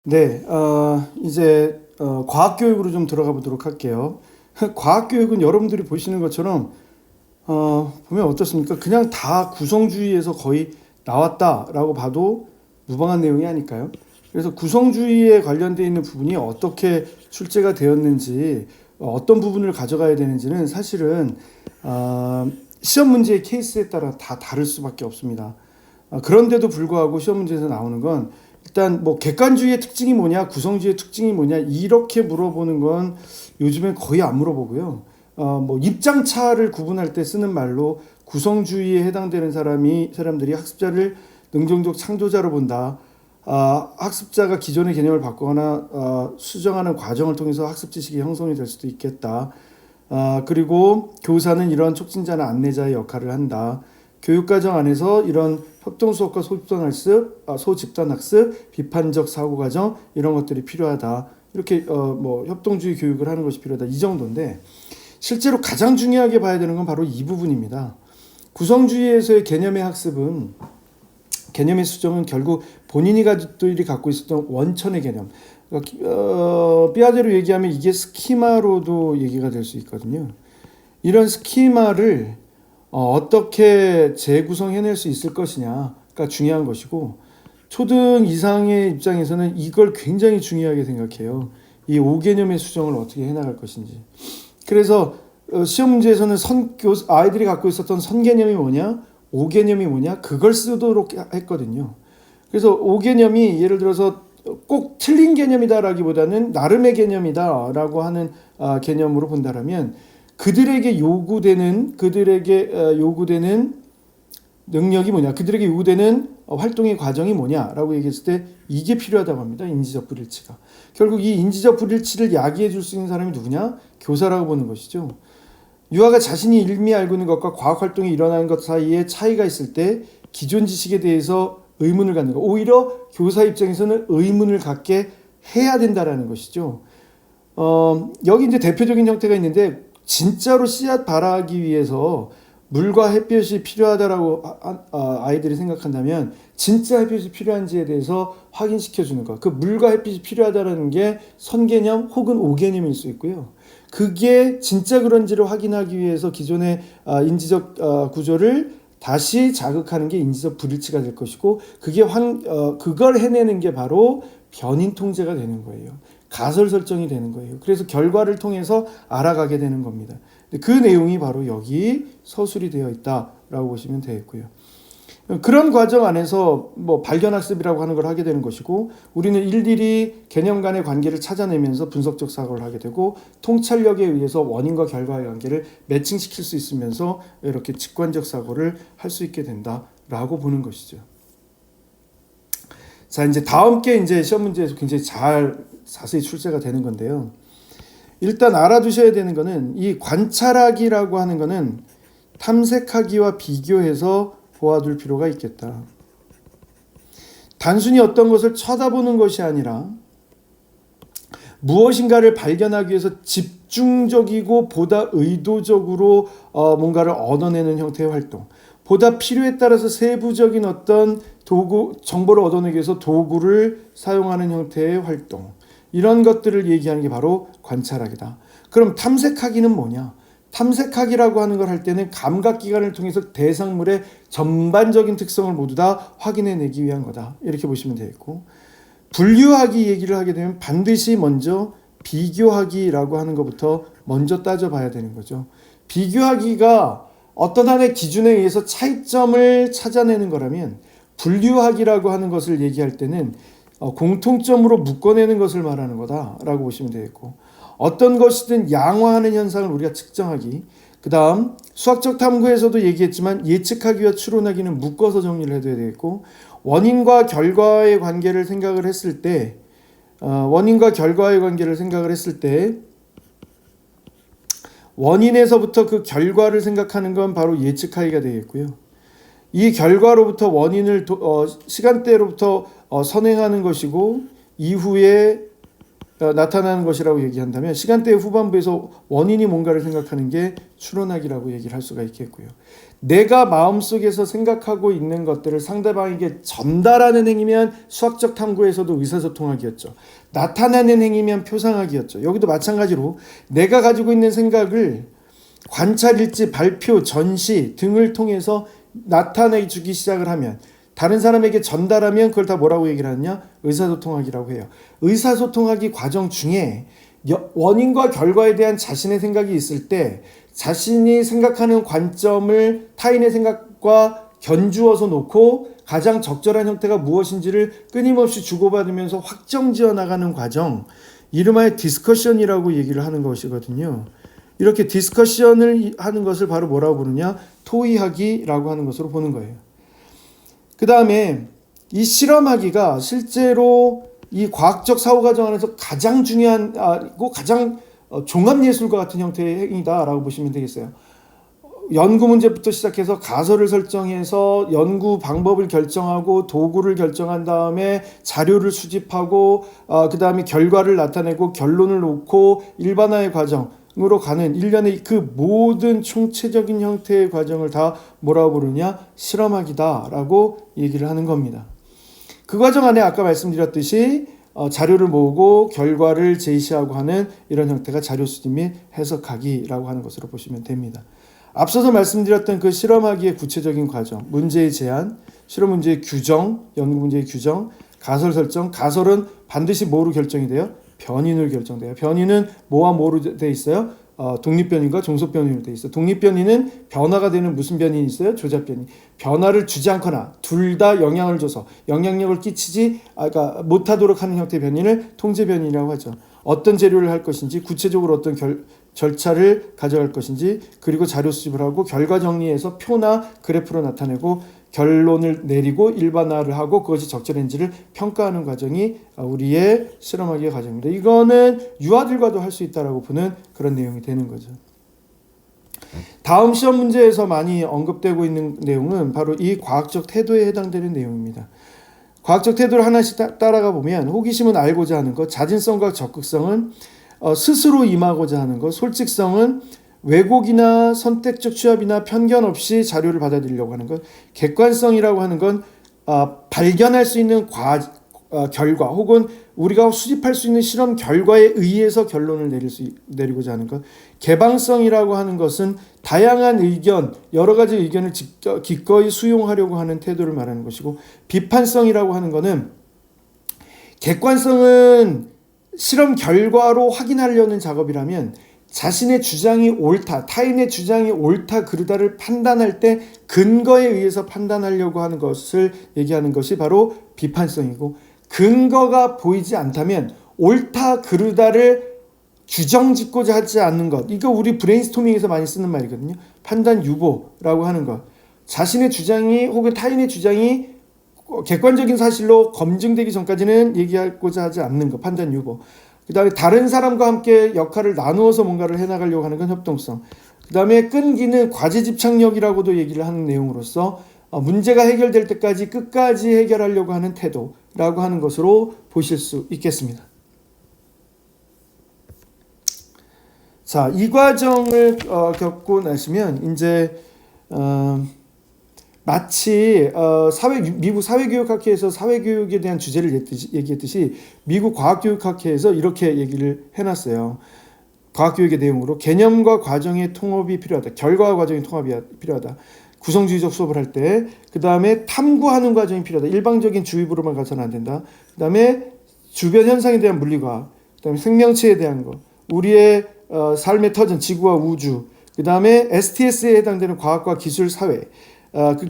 네, 이제 과학교육으로 좀 들어가 보도록 할게요. 과학교육은 여러분들이 보시는 것처럼 보면 어떻습니까? 그냥 다 구성주의에서 거의 나왔다라고 봐도 무방한 내용이 아닐까요? 그래서 구성주의에 관련되어 있는 부분이 어떻게 출제가 되었는지, 어떤 부분을 가져가야 되는지는 사실은 시험 문제의 케이스에 따라 다 다를 수밖에 없습니다. 그런데도 불구하고 시험 문제에서 나오는 건 일단 뭐 객관주의의 특징이 뭐냐, 구성주의의 특징이 뭐냐 이렇게 물어보는 건 요즘엔 거의 안 물어보고요. 뭐 입장차를 구분할 때 쓰는 말로 구성주의에 해당되는 사람들이 학습자를 능동적 창조자로 본다. 학습자가 기존의 개념을 바꾸거나 수정하는 과정을 통해서 학습 지식이 형성이 될 수도 있겠다. 그리고 교사는 이런 촉진자나 안내자의 역할을 한다. 교육과정 안에서 이런 협동수업과 소집단학습, 비판적 사고과정 이런 것들이 필요하다. 이렇게 뭐 협동주의 교육을 하는 것이 필요하다. 이 정도인데 실제로 가장 중요하게 봐야 되는 건 바로 이 부분입니다. 구성주의에서의 개념의 학습은 개념의 수정은 결국 본인이 갖고 있었던 원천의 개념. 삐아제로 얘기하면 이게 스키마로도 얘기가 될 수 있거든요. 이런 스키마를 어떻게 재구성해낼 수 있을 것이냐가 중요한 것이고 초등 이상의 입장에서는 이걸 굉장히 중요하게 생각해요. 이 5개념의 수정을 어떻게 해나갈 것인지. 그래서 시험 문제에서는 아이들이 갖고 있었던 선개념이 뭐냐, 5개념이 뭐냐 그걸 쓰도록 했거든요. 그래서 5개념이 예를 들어서 꼭 틀린 개념이다라기보다는 나름의 개념이다라고 하는 개념으로 본다라면 그들에게 요구되는 능력이 뭐냐, 그들에게 요구되는 활동의 과정이 뭐냐라고 얘기했을 때 이게 필요하다고 합니다. 인지적 불일치가. 결국 이 인지적 불일치를 야기해 줄 수 있는 사람이 누구냐? 교사라고 보는 것이죠. 유아가 자신이 이미 알고 있는 것과 과학 활동이 일어나는 것 사이에 차이가 있을 때 기존 지식에 대해서 의문을 갖는 것. 오히려 교사 입장에서는 의문을 갖게 해야 된다라는 것이죠. 여기 이제 대표적인 형태가 있는데 진짜로 씨앗 발화하기 위해서 물과 햇볕이 필요하다라고 아이들이 생각한다면 진짜 햇볕이 필요한지에 대해서 확인시켜주는 것. 그 물과 햇빛이 필요하다는 게 선개념 혹은 5개념일 수 있고요. 그게 진짜 그런지를 확인하기 위해서 기존의 인지적 구조를 다시 자극하는 게 인지적 불일치가 될 것이고 그걸 해내는 게 바로 변인 통제가 되는 거예요. 가설 설정이 되는 거예요. 그래서 결과를 통해서 알아가게 되는 겁니다. 그 내용이 바로 여기 서술이 되어 있다라고 보시면 되겠고요. 그런 과정 안에서 뭐 발견학습이라고 하는 걸 하게 되는 것이고 우리는 일일이 개념 간의 관계를 찾아내면서 분석적 사고를 하게 되고 통찰력에 의해서 원인과 결과의 관계를 매칭시킬 수 있으면서 이렇게 직관적 사고를 할 수 있게 된다라고 보는 것이죠. 자, 이제 다음 게 이제 시험 문제에서 굉장히 자세히 출제가 되는 건데요. 일단 알아두셔야 되는 거는 이 관찰하기라고 하는 거는 탐색하기와 비교해서 보아둘 필요가 있겠다. 단순히 어떤 것을 쳐다보는 것이 아니라 무엇인가를 발견하기 위해서 집중적이고 보다 의도적으로 뭔가를 얻어내는 형태의 활동. 보다 필요에 따라서 세부적인 어떤 정보를 얻어내기 위해서 도구를 사용하는 형태의 활동. 이런 것들을 얘기하는 게 바로 관찰하기다. 그럼 탐색하기는 뭐냐? 탐색하기라고 하는 걸 할 때는 감각기관을 통해서 대상물의 전반적인 특성을 모두 다 확인해내기 위한 거다. 이렇게 보시면 되겠고, 분류하기 얘기를 하게 되면 반드시 먼저 비교하기라고 하는 것부터 먼저 따져봐야 되는 거죠. 비교하기가 어떤 하나의 기준에 의해서 차이점을 찾아내는 거라면 분류하기라고 하는 것을 얘기할 때는 공통점으로 묶어내는 것을 말하는 거다라고 보시면 되겠고, 어떤 것이든 양화하는 현상을 우리가 측정하기, 그 다음 수학적 탐구에서도 얘기했지만 예측하기와 추론하기는 묶어서 정리를 해둬야 되겠고, 원인과 결과의 관계를 생각을 했을 때 원인에서부터 그 결과를 생각하는 건 바로 예측하기가 되겠고요. 이 결과로부터 원인을 시간대로부터 선행하는 것이고 이후에 나타나는 것이라고 얘기한다면 시간대의 후반부에서 원인이 뭔가를 생각하는 게 추론하기라고 얘기를 할 수가 있겠고요. 내가 마음속에서 생각하고 있는 것들을 상대방에게 전달하는 행위면 수학적 탐구에서도 의사소통하기였죠. 나타내는 행위면 표상하기였죠. 여기도 마찬가지로 내가 가지고 있는 생각을 관찰일지, 발표, 전시 등을 통해서 나타내주기 시작을 하면 다른 사람에게 전달하면 그걸 다 뭐라고 얘기를 하느냐? 의사소통하기라고 해요. 의사소통하기 과정 중에 원인과 결과에 대한 자신의 생각이 있을 때 자신이 생각하는 관점을 타인의 생각과 견주어서 놓고 가장 적절한 형태가 무엇인지를 끊임없이 주고받으면서 확정지어 나가는 과정, 이름하여 디스커션이라고 얘기를 하는 것이거든요. 이렇게 디스커션을 하는 것을 바로 뭐라고 부르냐? 토의하기라고 하는 것으로 보는 거예요. 그 다음에 이 실험하기가 실제로 이 과학적 사고 과정 안에서 가장 중요한 가장 종합예술과 같은 형태의 행위다라고 보시면 되겠어요. 연구 문제부터 시작해서 가설을 설정해서 연구 방법을 결정하고 도구를 결정한 다음에 자료를 수집하고 그 다음에 결과를 나타내고 결론을 놓고 일반화의 과정으로 가는 일련의 그 모든 총체적인 형태의 과정을 다 뭐라고 부르냐? 실험하기다라고 얘기를 하는 겁니다. 그 과정 안에 아까 말씀드렸듯이 자료를 모으고 결과를 제시하고 하는 이런 형태가 자료 수집 및 해석하기라고 하는 것으로 보시면 됩니다. 앞서서 말씀드렸던 그 실험하기의 구체적인 과정, 문제의 제안, 실험 문제의 규정, 연구 문제의 규정, 가설 설정. 가설은 반드시 뭐로 결정이 돼요? 변인으로 결정돼요. 변인은 뭐와 뭐로 돼 있어요? 독립변인과 종속변인으로 돼 있어요. 독립변인은 변화가 되는 무슨 변인이 있어요? 조작변인. 변화를 주지 않거나 둘 다 영향을 줘서 영향력을 끼치지 그러니까 못하도록 하는 형태의 변인을 통제변인이라고 하죠. 어떤 재료를 할 것인지, 구체적으로 어떤 절차를 가져갈 것인지, 그리고 자료 수집을 하고 결과 정리해서 표나 그래프로 나타내고 결론을 내리고 일반화를 하고 그것이 적절한지를 평가하는 과정이 우리의 실험하기의 과정입니다. 이거는 유아들과도 할 수 있다라고 보는 그런 내용이 되는 거죠. 다음 시험 문제에서 많이 언급되고 있는 내용은 바로 이 과학적 태도에 해당되는 내용입니다. 과학적 태도를 하나씩 따라가 보면 호기심은 알고자 하는 것, 자진성과 적극성은 스스로 임하고자 하는 것, 솔직성은 왜곡이나 선택적 취합이나 편견 없이 자료를 받아들이려고 하는 것, 객관성이라고 하는 건 발견할 수 있는 결과 혹은 우리가 수집할 수 있는 실험 결과에 의해서 결론을 내리고자 하는 것, 개방성이라고 하는 것은 다양한 의견, 여러 가지 의견을 기꺼이 수용하려고 하는 태도를 말하는 것이고, 비판성이라고 하는 것은 객관성은 실험 결과로 확인하려는 작업이라면 자신의 주장이 옳다, 타인의 주장이 옳다, 그르다를 판단할 때 근거에 의해서 판단하려고 하는 것을 얘기하는 것이 바로 비판성이고, 근거가 보이지 않다면 옳다, 그르다를 규정짓고자 하지 않는 것, 이거 우리 브레인스토밍에서 많이 쓰는 말이거든요. 판단 유보라고 하는 것, 자신의 주장이 혹은 타인의 주장이 객관적인 사실로 검증되기 전까지는 얘기하고자 하지 않는 것, 판단 유보. 그 다음에 다른 사람과 함께 역할을 나누어서 뭔가를 해나가려고 하는 건 협동성. 그 다음에 끈기는 과제집착력이라고도 얘기를 하는 내용으로서 문제가 해결될 때까지 끝까지 해결하려고 하는 태도라고 하는 것으로 보실 수 있겠습니다. 자, 이 과정을 겪고 나시면 이제 마치 미국 사회교육학회에서 사회교육에 대한 주제를 얘기했듯이 미국 과학교육학회에서 이렇게 얘기를 해놨어요. 과학교육의 내용으로 개념과 과정의 통합이 필요하다. 결과와 과정의 통합이 필요하다. 구성주의적 수업을 할 때, 그 다음에 탐구하는 과정이 필요하다. 일방적인 주입으로만 가서는 안 된다. 그 다음에 주변 현상에 대한 물리과학, 그 다음에 생명체에 대한 것, 우리의 삶의 터전, 지구와 우주, 그 다음에 STS에 해당되는 과학과 기술, 사회,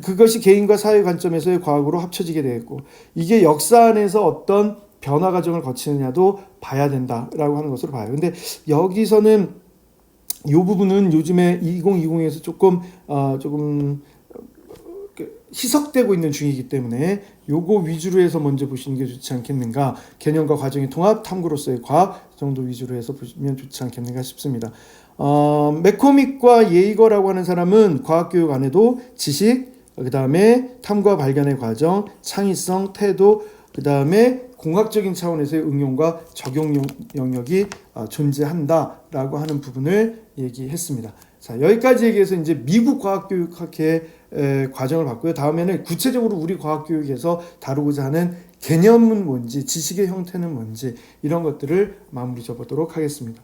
그것이 개인과 사회 관점에서의 과학으로 합쳐지게 되겠고, 이게 역사 안에서 어떤 변화 과정을 거치느냐도 봐야 된다라고 하는 것으로 봐요. 근데 여기서는 이 부분은 요즘에 2020에서 조금 희석되고 있는 중이기 때문에 요거 위주로 해서 먼저 보시는 게 좋지 않겠는가. 개념과 과정의 통합, 탐구로서의 과학 정도 위주로 해서 보시면 좋지 않겠는가 싶습니다. 맥코믹과 예이거라고 하는 사람은 과학교육 안에도 지식, 그 다음에 탐구와 발견의 과정, 창의성, 태도, 그 다음에 공학적인 차원에서의 응용과 적용 영역이 존재한다라고 하는 부분을 얘기했습니다. 자, 여기까지 얘기해서 이제 미국 과학교육학회 과정을 봤고요. 다음에는 구체적으로 우리 과학교육에서 다루고자 하는 개념은 뭔지, 지식의 형태는 뭔지 이런 것들을 마무리 줘보도록 하겠습니다.